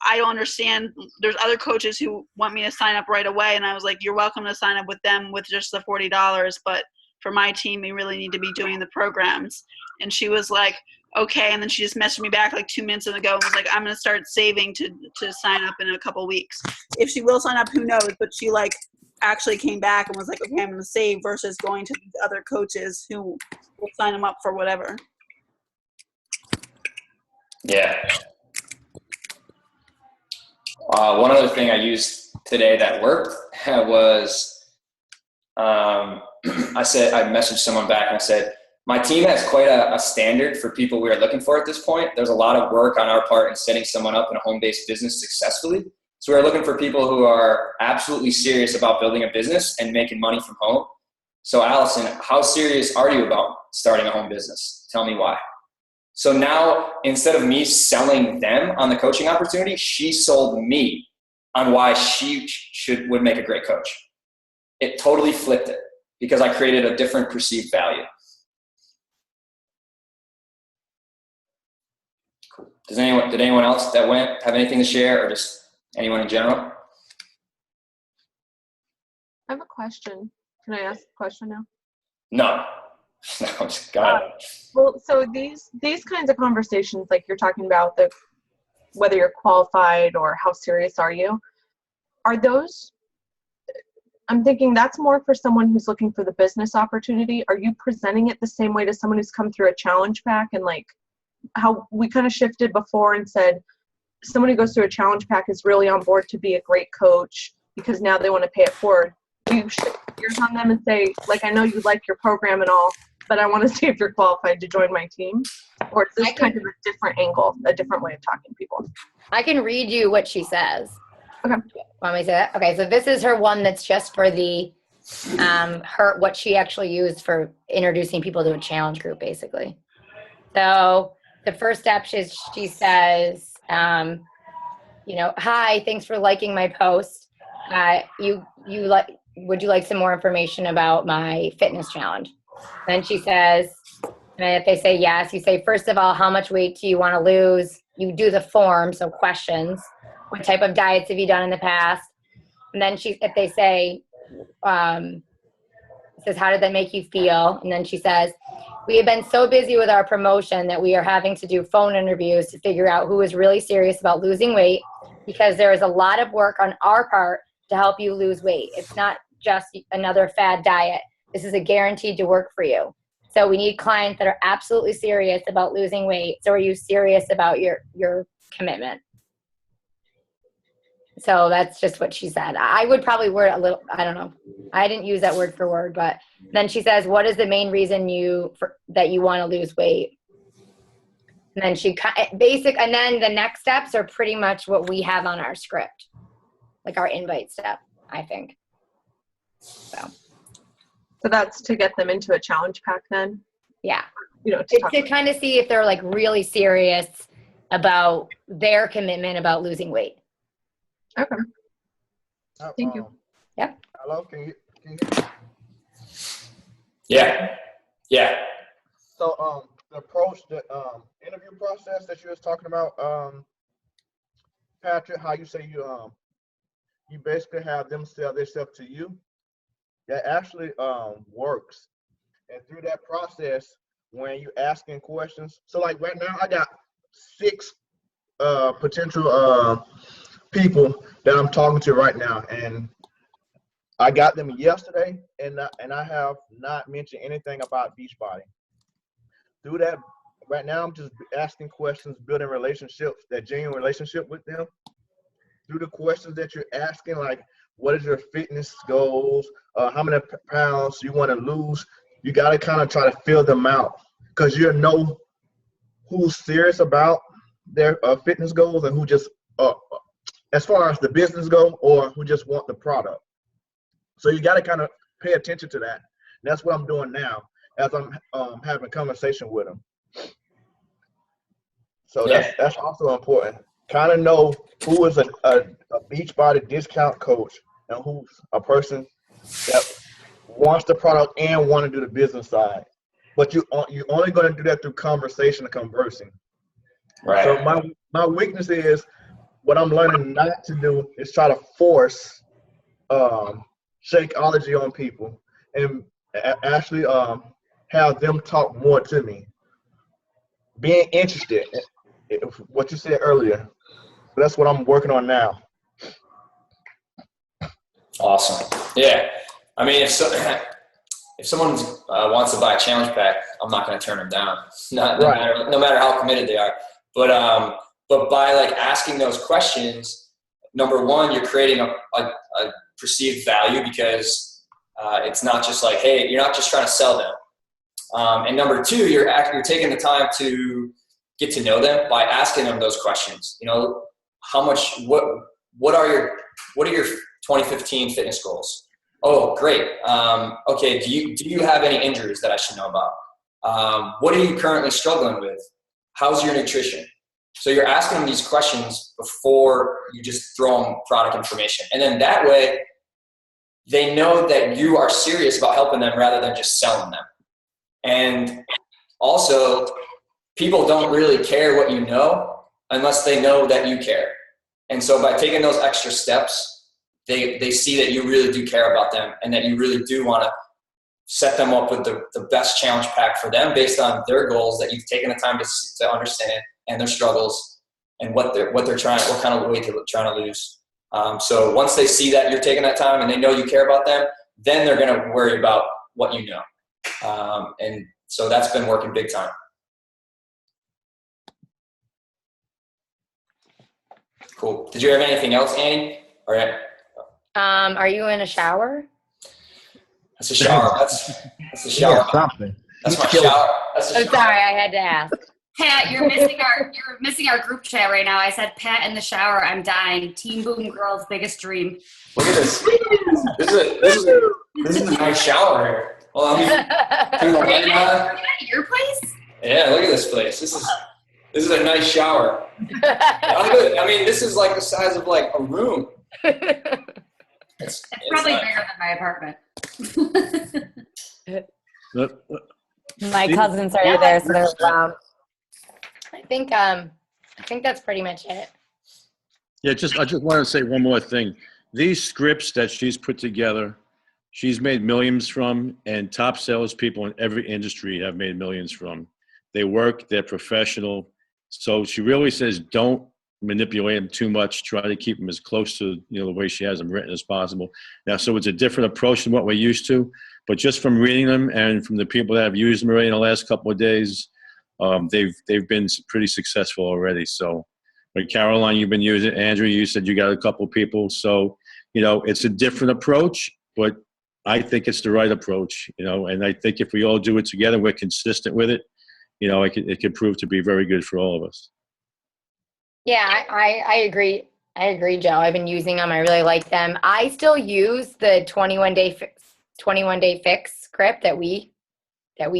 I don't understand. There's other coaches who want me to sign up right away. And I was like, you're welcome to sign up with them with just the $40. But for my team, we really need to be doing the programs. And she was like, okay. And then she just messaged me back 2 minutes ago and was like, I'm going to start saving to sign up in a couple weeks. If she will sign up, who knows? But she actually came back and was like, okay, I'm going to save versus going to these other coaches who will sign them up for whatever. Yeah. One other thing I used today that worked was I messaged someone back and I said, my team has quite a standard for people we are looking for at this point. There's a lot of work on our part in setting someone up in a home-based business successfully. So we're looking for people who are absolutely serious about building a business and making money from home. So Allison, how serious are you about starting a home business? Tell me why. So now instead of me selling them on the coaching opportunity, she sold me on why she would make a great coach. It totally flipped it because I created a different perceived value. Cool. Did anyone else that went have anything to share, or just anyone in general? I have a question. Can I ask a question now? No. No, just go ahead. Well, so these kinds of conversations, like you're talking about, whether you're qualified or how serious are you, are those, I'm thinking that's more for someone who's looking for the business opportunity. Are you presenting it the same way to someone who's come through a challenge pack? And like how we kind of shifted before and said, someone who goes through a challenge pack is really on board to be a great coach because now they want to pay it forward. Do you shift gears on them and say, like, I know you like your program and all, but I want to see if you're qualified to join my team? Or is this kind of a different angle, a different way of talking to people? I can read you what she says. Okay. Want me to say that? Okay, so this is her one that's just for the, what she actually used for introducing people to a challenge group, basically. So the first step is she says, hi, thanks for liking my post. Would you like some more information about my fitness challenge? Then she says, and if they say yes, you say, first of all, how much weight do you want to lose? You do the form, so questions. What type of diets have you done in the past? And then if they say, says, how did that make you feel? And then she says, we have been so busy with our promotion that we are having to do phone interviews to figure out who is really serious about losing weight, because there is a lot of work on our part to help you lose weight. It's not just another fad diet. This is a guaranteed to work for you. So we need clients that are absolutely serious about losing weight. So are you serious about your commitment? So that's just what she said. I would probably word a little, I don't know. I didn't use that word for word, but then she says, what is the main reason that you want to lose weight? And then and then the next steps are pretty much what we have on our script, like our invite step, I think. So that's to get them into a challenge pack then? Yeah. To kind of see if they're like really serious about their commitment about losing weight. Okay. Thank you. Yep. Hello, can you hear me? Yeah. So the approach, the interview process that you was talking about, Patrick, how you say you basically have them sell themselves to you, that actually works. And through that process, when you asking questions, so like right now I got 6 potential people that I'm talking to right now, and I got them yesterday, and I have not mentioned anything about Beachbody. Through that, right now I'm just asking questions, building relationships, that genuine relationship with them. Through the questions that you're asking, like what is your fitness goals, how many pounds you want to lose, you got to kind of try to fill them out, because you know who's serious about their fitness goals and who just as far as the business go, or who just want the product. So you got to kind of pay attention to that. And that's what I'm doing now as I'm having a conversation with them. So that's also important. Kind of know who is a Beachbody discount coach and who's a person that wants the product and want to do the business side. But you're only going to do that through conversation and conversing. Right. So my weakness is, what I'm learning not to do is try to force Shakeology on people and actually have them talk more to me. Being interested, what you said earlier. That's what I'm working on now. Awesome. Yeah. I mean, if someone wants to buy a challenge pack, I'm not going to turn them down. No matter how committed they are. But by like asking those questions, number one, you're creating a perceived value, because it's not just like, hey, you're not just trying to sell them. And number two, you're taking the time to get to know them by asking them those questions. How much, what are your 2015 fitness goals? Oh, great. Okay. Do you have any injuries that I should know about? What are you currently struggling with? how's your nutrition? So you're asking them these questions before you just throw them product information. And then that way, they know that you are serious about helping them rather than just selling them. And also, people don't really care what you know unless they know that you care. And so by taking those extra steps, they see that you really do care about them and that you really do want to set them up with the best challenge pack for them based on their goals that you've taken the time to understand and their struggles and what kind of weight they're trying to lose. So once they see that you're taking that time and they know you care about them, then they're going to worry about what you know. And so that's been working big time. Cool. Did you have anything else, Annie? All right. Are you in a shower? That's a shower. That's the shower. Yeah, something. That's my shower. That's the I'm shower. sorry, I had to ask. Pat, you're missing our group chat right now. I said, Pat in the shower, I'm dying. Team Boom Girl's biggest dream. Look at this. This is a nice shower here. Well, I mean, turn the light on. At your place? Yeah, look at this place. This is a nice shower. I mean, this is like the size of like a room. It's Probably nice. bigger than my apartment. My cousins are there, so they're around. I think that's pretty much it. Yeah, I just want to say one more thing. These scripts that she's put together, she's made millions from, and top salespeople in every industry have made millions from. They work, they're professional. So she really says, don't manipulate them too much. Try to keep them as close to the way she has them written as possible. Now, so it's a different approach than what we're used to, but just from reading them and from the people that have used them already in the last couple of days, they've been pretty successful already. So, like Caroline, you've been using it. Andrew, you said you got a couple people. So, it's a different approach, but I think it's the right approach. And I think if we all do it together, we're consistent with it. It could prove to be very good for all of us. Yeah, I agree. I agree, Joe. I've been using them. I really like them. I still use the 21-day fix script that we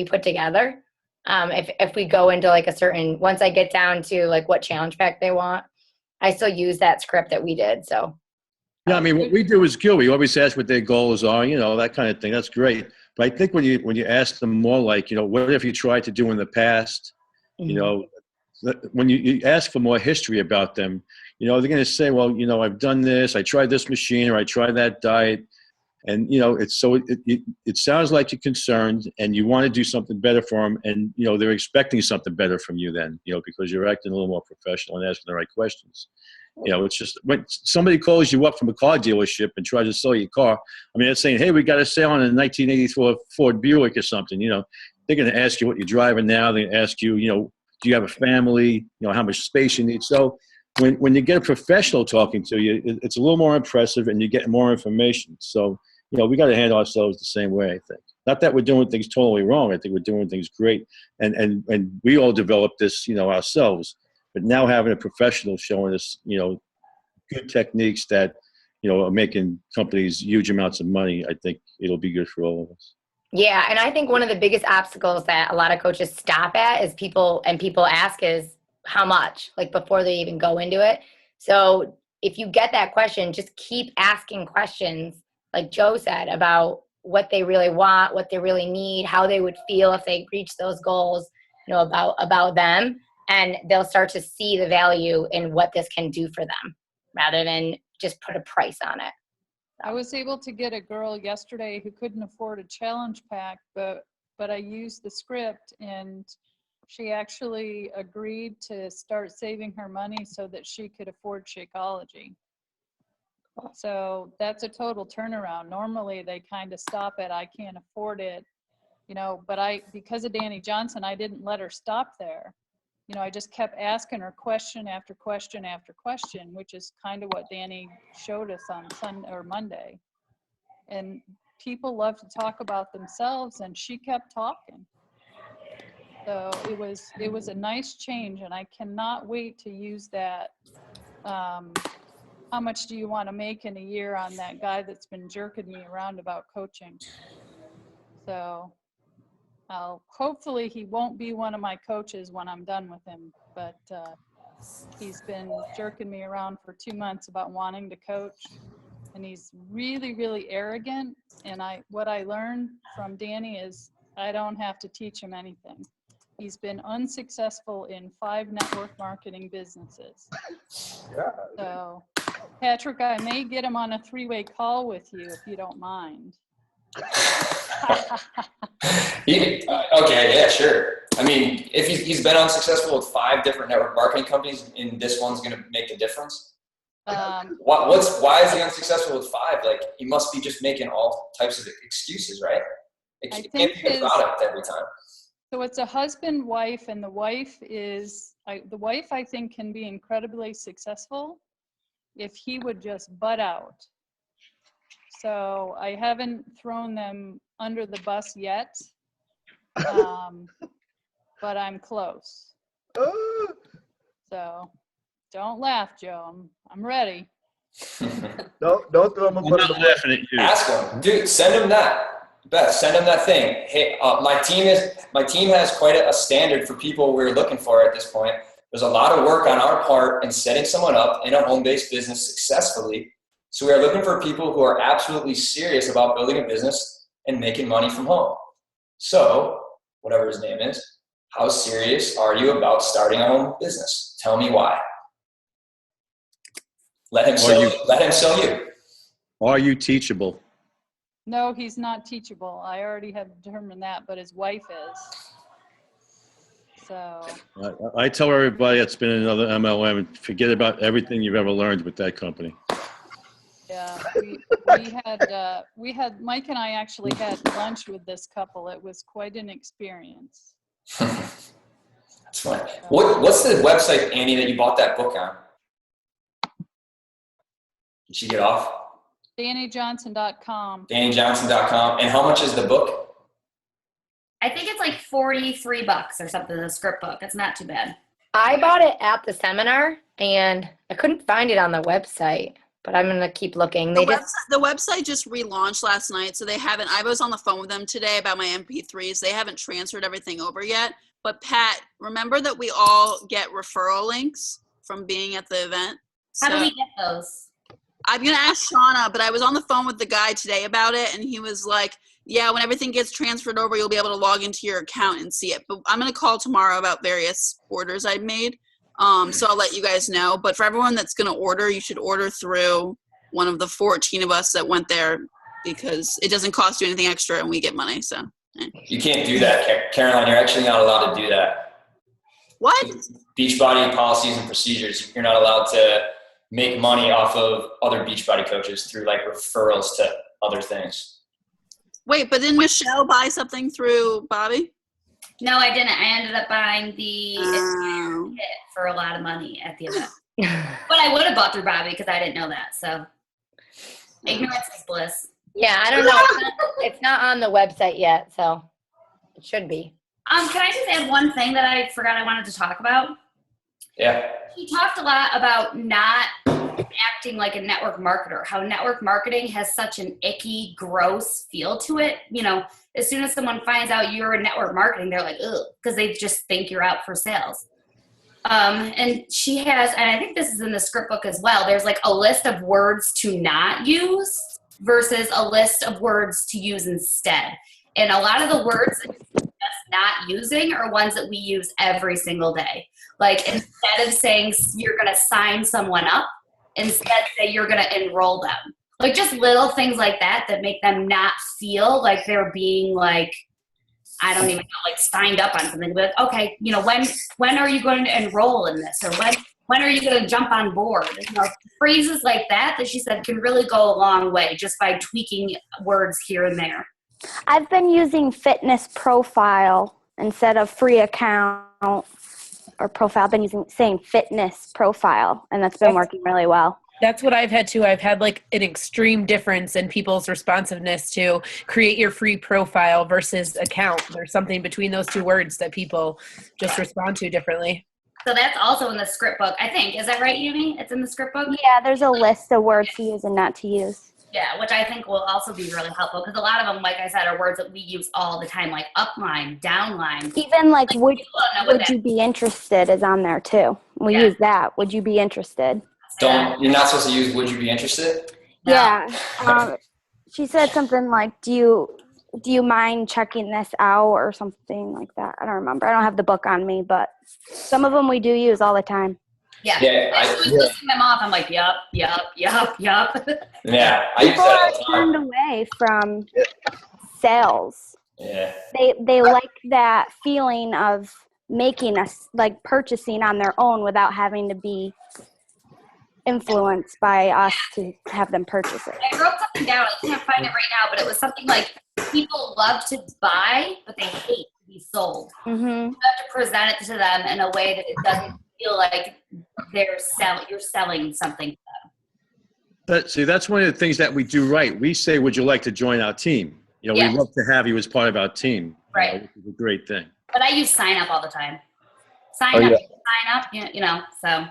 put together. If we go into like once I get down to like what challenge pack they want, I still use that script that we did. So. Yeah, I mean, what we do is good. We always ask what their goals are, that kind of thing. That's great. But I think when you ask them more like, what have you tried to do in the past? When you ask for more history about them, they're going to say, well, I've done this, I tried this machine, or I tried that diet. And, it sounds like you're concerned and you want to do something better for them. And, they're expecting something better from you then, because you're acting a little more professional and asking the right questions. It's just when somebody calls you up from a car dealership and tries to sell you a car, I mean, they're saying, hey, we got a sale on a 1984 Ford Buick or something, they're going to ask you what you're driving now. They're going to ask you, do you have a family? How much space you need? So when you get a professional talking to you, it's a little more impressive and you get more information. So, we got to handle ourselves the same way, I think. Not that we're doing things totally wrong. I think we're doing things great. And we all developed this, ourselves. But now having a professional showing us, good techniques that, are making companies huge amounts of money, I think it'll be good for all of us. Yeah, and I think one of the biggest obstacles that a lot of coaches stop at is people ask is how much, like before they even go into it. So if you get that question, just keep asking questions, like Joe said, about what they really want, what they really need, how they would feel if they reach those goals, about them. And they'll start to see the value in what this can do for them rather than just put a price on it. I was able to get a girl yesterday who couldn't afford a challenge pack, but I used the script and she actually agreed to start saving her money so that she could afford Shakeology. So that's a total turnaround. Normally they kind of stop at, I can't afford it, but because of Dani Johnson, I didn't let her stop there. I just kept asking her question after question after question, which is kind of what Dani showed us on Sunday or Monday. And people love to talk about themselves, and she kept talking. So it was a nice change, and I cannot wait to use that. How much do you want to make in a year on that guy that's been jerking me around about coaching? So Hopefully he won't be one of my coaches when I'm done with him, but he's been jerking me around for 2 months about wanting to coach, and he's really, really arrogant. And what I learned from Dani is I don't have to teach him anything. He's been unsuccessful in 5 network marketing businesses. Yeah. So, Patrick, I may get him on a 3-way call with you if you don't mind. Okay, yeah, sure. I mean, if he's been unsuccessful with 5 different network marketing companies, and this one's going to make a difference. Why is he unsuccessful with 5? Like, he must be just making all types of excuses, right? It can't be the product every time. So it's a husband, wife, and the wife I think can be incredibly successful if he would just butt out. So I haven't thrown them under the bus yet, but I'm close. So don't laugh, Joe. I'm ready. Don't throw him I'm not laughing at you. Ask him, dude. Send him that. Beth, send him that thing. Hey, my team has quite a standard for people we're looking for at this point. There's a lot of work on our part in setting someone up in a home-based business successfully. So we are looking for people who are absolutely serious about building a business and making money from home. So, whatever his name is, how serious are you about starting a home business? Tell me why. Let him sell you. Are you teachable? No, he's not teachable. I already have determined that, but his wife is. So I tell everybody that's been in another MLM, forget about everything you've ever learned with that company. yeah, we had Mike and I actually had lunch with this couple. It was quite an experience. That's fine. What's the website, Annie, that you bought that book on? Did she get off? DaniJohnson.com. DaniJohnson.com. And how much is the book? I think it's like $43 or something, the script book. It's not too bad. I bought it at the seminar and I couldn't find it on the website, but I'm going to keep looking. The website just relaunched last night, so they haven't. I was on the phone with them today about my MP3s. They haven't transferred everything over yet. But Pat, remember that we all get referral links from being at the event? How do we get those? I'm going to ask Shauna, but I was on the phone with the guy today about it, and he was like, yeah, when everything gets transferred over, you'll be able to log into your account and see it. But I'm going to call tomorrow about various orders I've made. So I'll let you guys know. But for everyone that's going to order, you should order through one of the 14 of us that went there, because it doesn't cost you anything extra and we get money. So You can't do that, Caroline. You're actually not allowed to do that. What? Beachbody policies and procedures. You're not allowed to make money off of other Beachbody coaches through like referrals to other things. Wait, but didn't Michelle buy something through Bobby? No, I didn't. I ended up buying the entire kit for a lot of money at the event. But I would have bought through Bobby because I didn't know that. So ignorance is bliss. Yeah, I don't know. It's not on the website yet, so it should be. Can I just add one thing that I forgot I wanted to talk about? Yeah. He talked a lot about not acting like a network marketer, how network marketing has such an icky, gross feel to it. You know, as soon as someone finds out you're in network marketing, they're like, ugh, because they just think you're out for sales. And she has, and I think this is in the script book as well, there's like a list of words to not use versus a list of words to use instead. And a lot of the words that you're just not using are ones that we use every single day. Like instead of saying you're going to sign someone up, instead say you're going to enroll them. Like just little things like that that make them not feel like they're being like, I don't even know, like signed up on something. But like, okay, you know, when are you going to enroll in this? Or when are you going to jump on board? You know, phrases like that she said can really go a long way just by tweaking words here and there. I've been using fitness profile instead of free account or profile. I've been saying fitness profile, and that's been working really well. That's what I've had too. I've had like an extreme difference in people's responsiveness to create your free profile versus account. There's something between those two words that people just respond to differently. So that's also in the script book, I think. Is that right, Amy? It's in the script book? Yeah, there's a list of words to use and not to use. Yeah, which I think will also be really helpful because a lot of them, like I said, are words that we use all the time, like upline, downline. Even like people don't know what would that you be interested is on there too. We Yeah. use that. Would you be interested? You're not supposed to use would you be interested? No. Yeah. She said something like, do you mind checking this out or something like that? I don't remember. I don't have the book on me, but some of them we do use all the time. Yeah. Yeah, As soon as listing them off, I'm like, yup. Yeah, I use People that are all the time. turned away from sales. Yeah. They like that feeling of making us like purchasing on their own without having to be influenced by us to have them purchase it. I wrote something down. I can't find it right now, but it was something like people love to buy, but they hate to be sold. Mm-hmm. You have to present it to them in a way that it doesn't feel like you're selling something to them. But see, that's one of the things that we do right. We say, would you like to join our team? You know, Yes. we'd love to have you as part of our team. Right. Which is a great thing. But I use sign up all the time. Sign Oh, up, yeah. sign up, you know, so.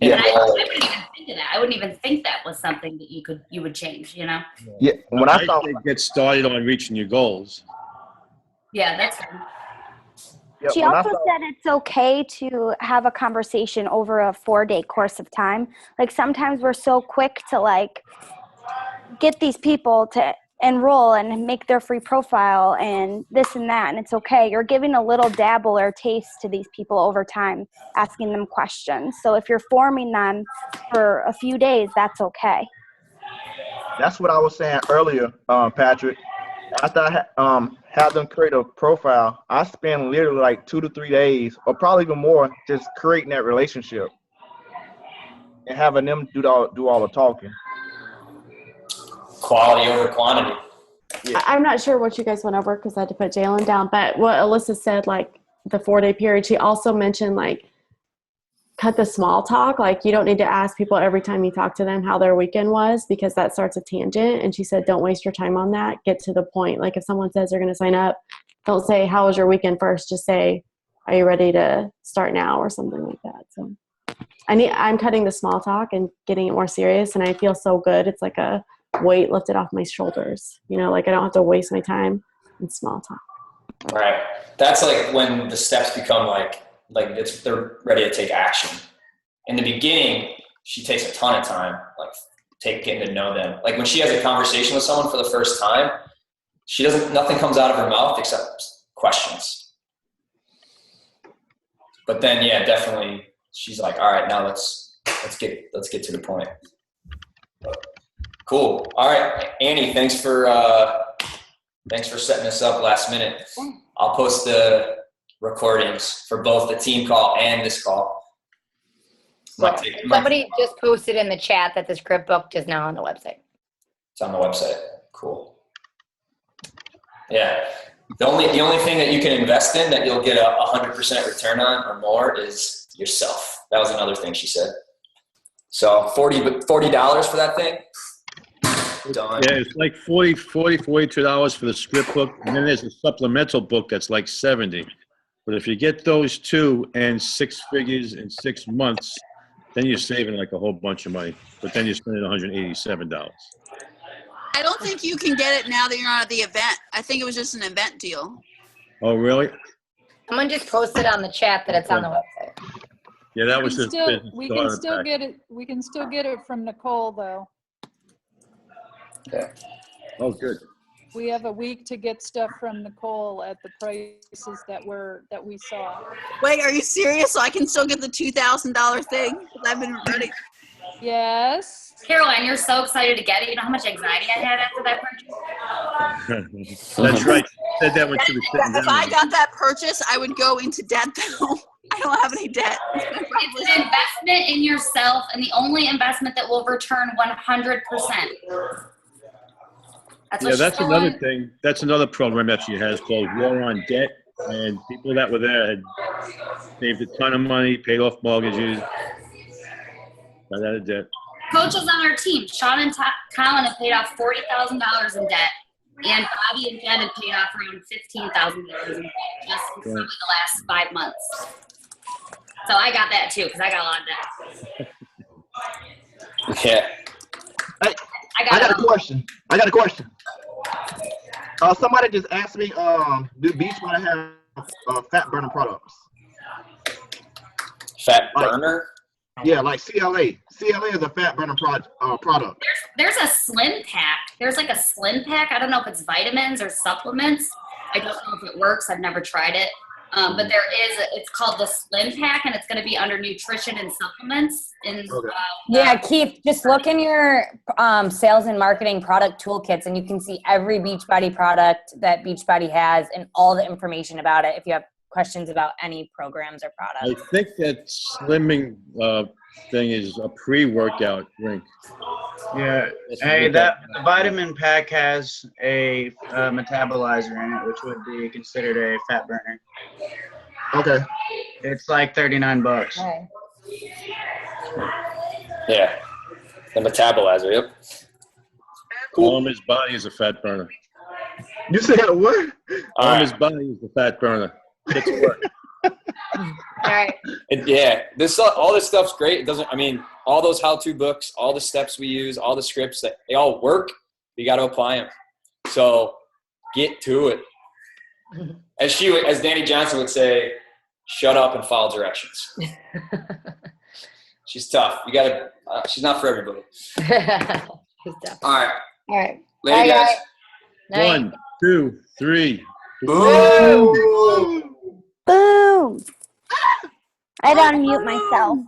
Yeah. And I wouldn't even think of that. I wouldn't even think that was something that you would change, you know? Yeah, when I saw, say get started on reaching your goals. Yeah, that's good. yeah, She when I also saw, said it's okay to have a conversation over a 4-day course of time. Like sometimes we're so quick to like get these people to enroll and make their free profile and this and that, and it's okay. You're giving a little dabble or taste to these people over time, asking them questions. So if you're forming them for a few days, that's okay. that's what I was saying earlier, Patrick. After I had them create a profile, I spend literally like 2 to 3 days, or probably even more, just creating that relationship and having them do all the talking. Quality over quantity. I'm not sure what you guys went over because I had to put Jalen down, but what Alyssa said, like the 4-day period, she also mentioned like cut the small talk. Like you don't need to ask people every time you talk to them how their weekend was because that starts a tangent. And she said, don't waste your time on that. Get to the point. Like if someone says they're going to sign up, don't say, how was your weekend first? Just say, are you ready to start now or something like that. So I'm cutting the small talk and getting it more serious. And I feel so good. It's like a weight lifted off my shoulders, you know, like I don't have to waste my time in small talk. Right. That's like when the steps become like they're ready to take action. In the beginning, she takes a ton of time, like getting to know them. Like when she has a conversation with someone for the first time, nothing comes out of her mouth except questions. But then, yeah, definitely, she's like, all right, now let's get to the point. Cool. All right, Annie, thanks for setting this up last minute. I'll post the recordings for both the team call and this call. Somebody just posted in the chat that the script book is now on the website. It's on the website. Cool. Yeah. The only thing that you can invest in that you'll get a 100% return on or more is yourself. That was another thing she said. So $40 for that thing. Done. Yeah, it's like $42 for the script book, and then there's a supplemental book that's like $70. But if you get those two and 6 figures in 6 months, then you're saving like a whole bunch of money. But then you're spending $187. I don't think you can get it now that you're not at the event. I think it was just an event deal. Oh, really? Someone just posted on the chat that it's on the website. Yeah, that was We can still get it. We can still get it from Nicole though. Okay. Oh, good. We have a week to get stuff from Nicole at the prices that we saw. Wait, are you serious? So I can still get the $2,000 thing? I've been ready. Yes. Caroline, you're so excited to get it. You know how much anxiety I had after that purchase? That's right. She said that when she was sitting If down. I got that purchase, I would go into debt though. I don't have any debt. It's an investment in yourself and the only investment that will return 100%. Yeah, that's another thing. That's another program that she has called War on Debt. And people that were there had saved a ton of money, paid off mortgages, got out of debt. Coaches on our team, Sean and Colin have paid off $40,000 in debt. And Bobby and Jen have paid off around $15,000 in debt just in probably the last 5 months. So I got that too, because I got a lot of debt. Yeah. I I got a question. Somebody just asked me, do Beachbody have fat burner products? Fat burner? Yeah, like CLA. CLA is a fat burner product. There's a slim pack. There's like a slim pack. I don't know if it's vitamins or supplements. I don't know if it works. I've never tried it. But it's called the slim pack, and it's going to be under nutrition and supplements. Yeah, Keith, just look in your sales and marketing product toolkits, and you can see every Beachbody product that Beachbody has and all the information about it if you have questions about any programs or products. I think that slimming thing is a pre-workout drink. Yeah. Hey, that vitamin pack has a metabolizer in it, which would be considered a fat burner. Okay. It's like $39. Okay. Yeah. The metabolizer, yep. His body is a fat burner. You said what? His body is a fat burner. Gets work. All right. All this stuff's great. It doesn't. I mean, all those how-to books, all the steps we use, all the scripts, they all work. You got to apply them. So get to it. As Dani Johnson would say, shut up and follow directions. She's tough. You got to. She's not for everybody. All right. Later, guys. Night. 1, 2, 3. Boom. Boom. I had to unmute myself.